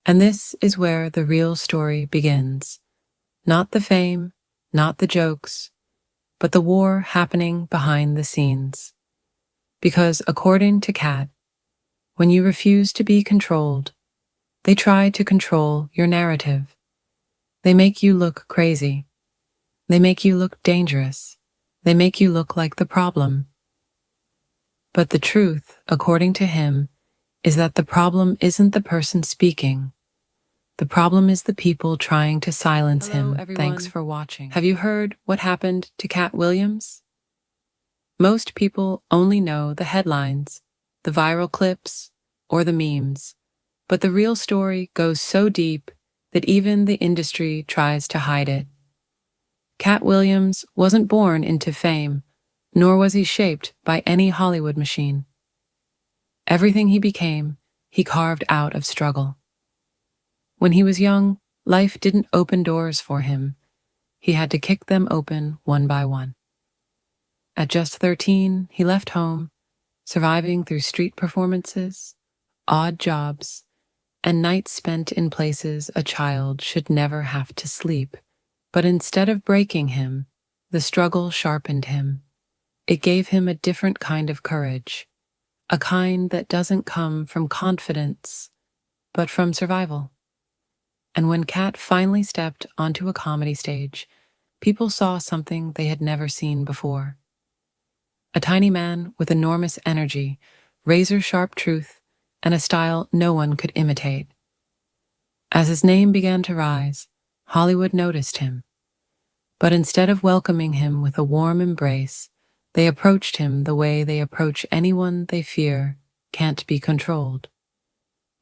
And this is where the real story begins. Not the fame, not the jokes, but the war happening behind the scenes. Because according to Katt, when you refuse to be controlled, they try to control your narrative. They make you look crazy. They make you look dangerous. They make you look like the problem. But the truth, according to him, is that the problem isn't the person speaking. The problem is the people trying to silence him. Thanks for watching. Have you heard what happened to Katt Williams? Most people only know the headlines, the viral clips, or the memes. But the real story goes so deep that even the industry tries to hide it. Katt Williams wasn't born into fame, nor was he shaped by any Hollywood machine. Everything he became, he carved out of struggle. When he was young, life didn't open doors for him. He had to kick them open one by one. At just 13, he left home, surviving through street performances, odd jobs, and nights spent in places a child should never have to sleep. But instead of breaking him, the struggle sharpened him. It gave him a different kind of courage, a kind that doesn't come from confidence, but from survival. And when Katt finally stepped onto a comedy stage, people saw something they had never seen before. A tiny man with enormous energy, razor-sharp truth, and a style no one could imitate. As his name began to rise, Hollywood noticed him. But instead of welcoming him with a warm embrace, they approached him the way they approach anyone they fear can't be controlled.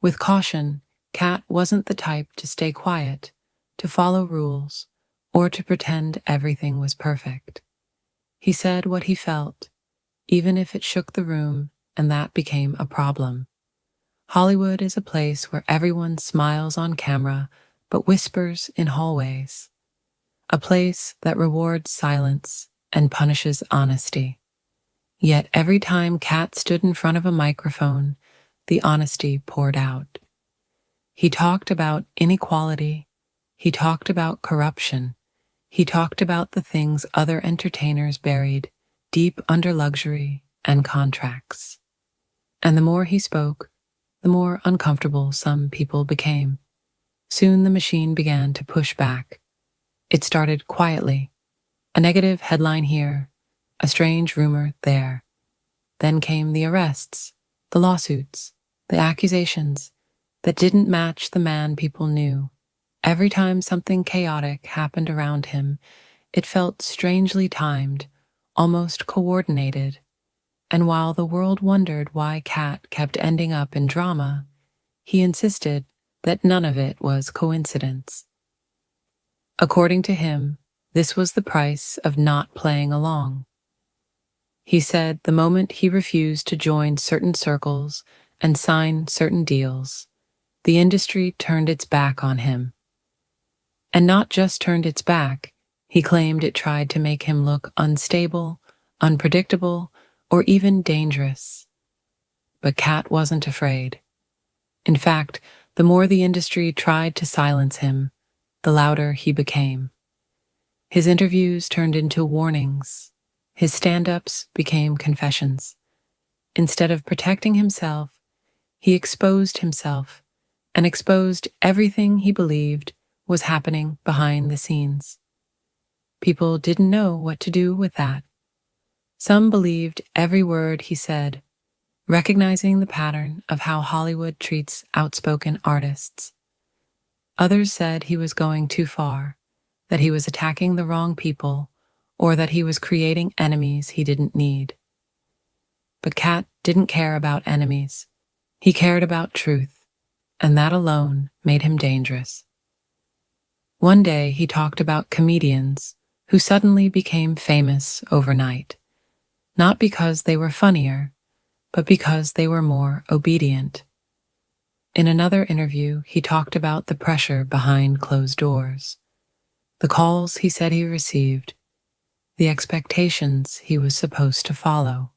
With caution, Katt wasn't the type to stay quiet, to follow rules, or to pretend everything was perfect. He said what he felt, even if it shook the room, and that became a problem. Hollywood is a place where everyone smiles on camera but whispers in hallways. A place that rewards silence and punishes honesty. Yet every time Katt stood in front of a microphone, the honesty poured out. He talked about inequality. He talked about corruption. He talked about the things other entertainers buried deep under luxury and contracts. And the more he spoke, the more uncomfortable some people became. Soon the machine began to push back. It started quietly, a negative headline here, a strange rumor there. Then came the arrests, the lawsuits, the accusations that didn't match the man people knew. Every time something chaotic happened around him, it felt strangely timed, almost coordinated. And while the world wondered why Katt kept ending up in drama, he insisted that none of it was coincidence. According to him, this was the price of not playing along. He said the moment he refused to join certain circles and sign certain deals, the industry turned its back on him. And not just turned its back, he claimed it tried to make him look unstable, unpredictable, or even dangerous. But Katt wasn't afraid. In fact, the more the industry tried to silence him, the louder he became. His interviews turned into warnings. His stand-ups became confessions. Instead of protecting himself, he exposed himself and exposed everything he believed was happening behind the scenes. People didn't know what to do with that. Some believed every word he said, recognizing the pattern of how Hollywood treats outspoken artists. Others said he was going too far, that he was attacking the wrong people, or that he was creating enemies he didn't need. But Katt didn't care about enemies. He cared about truth, and that alone made him dangerous. One day he talked about comedians who suddenly became famous overnight. Not because they were funnier, but because they were more obedient. In another interview, he talked about the pressure behind closed doors, the calls he said he received, the expectations he was supposed to follow.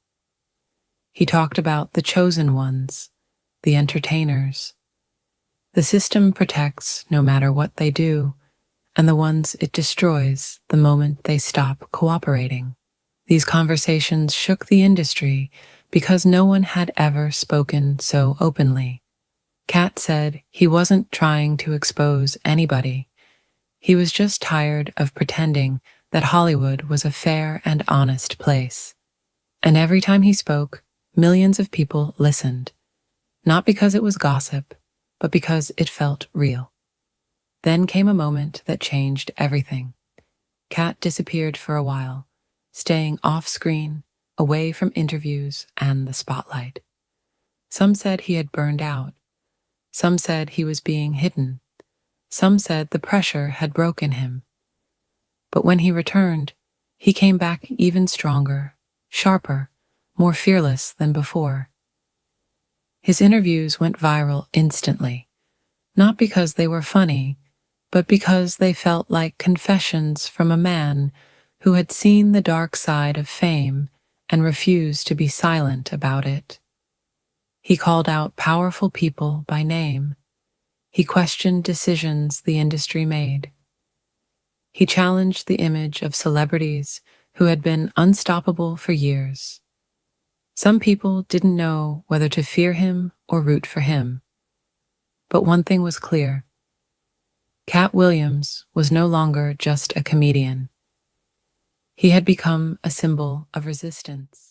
He talked about the chosen ones, the entertainers, The system protects no matter what they do, and the ones it destroys the moment they stop cooperating. These conversations shook the industry because no one had ever spoken so openly. Katt said he wasn't trying to expose anybody. He was just tired of pretending that Hollywood was a fair and honest place. And every time he spoke, millions of people listened, not because it was gossip, but because it felt real. Then came a moment that changed everything. Katt disappeared for a while, staying off-screen, away from interviews and the spotlight. Some said he had burned out. Some said he was being hidden. Some said the pressure had broken him. But when he returned, he came back even stronger, sharper, more fearless than before. His interviews went viral instantly, not because they were funny, but because they felt like confessions from a man who had seen the dark side of fame and refused to be silent about it. He called out powerful people by name. He questioned decisions the industry made. He challenged the image of celebrities who had been unstoppable for years. Some people didn't know whether to fear him or root for him. But one thing was clear. Katt Williams was no longer just a comedian. He had become a symbol of resistance.